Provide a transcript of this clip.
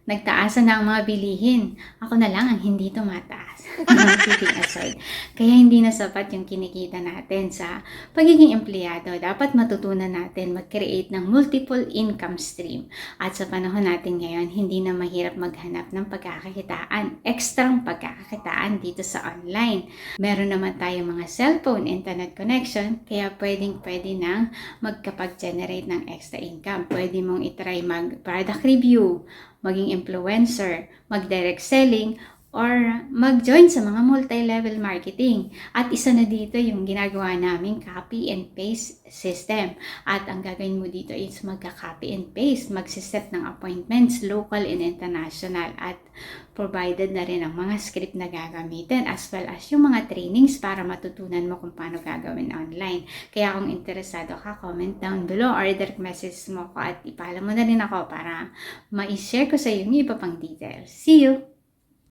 Nagtaasan na ang mga bilihin. Ako na lang ang hindi tumataas. Kidding aside. Kaya hindi na sapat yung kinikita natin sa pagiging empleyado. Dapat matutunan natin mag-create ng multiple income stream. At sa panahon natin ngayon, hindi na mahirap maghanap ng pagkakakitaan. Ekstrang pagkakakitaan dito sa online. Meron naman tayong mga cellphone, internet connection, kaya pwede nang magkapag-generate ng extra income. Pwede mong itry mag-product review, maging influencer, mag-direct selling, or mag-join sa mga multi-level marketing. At isa na dito yung ginagawa naming copy and paste system. At ang gagawin mo dito is magka-copy and paste, mag-set ng appointments, local and international. At provided na rin ang mga script na gagamitin as well as yung mga trainings para matutunan mo kung paano gagawin online. Kaya kung interesado ka, comment down below or direct message mo ko at ipaalam mo na rin ako para ma-share ko sa iyo yung iba pang details. See you!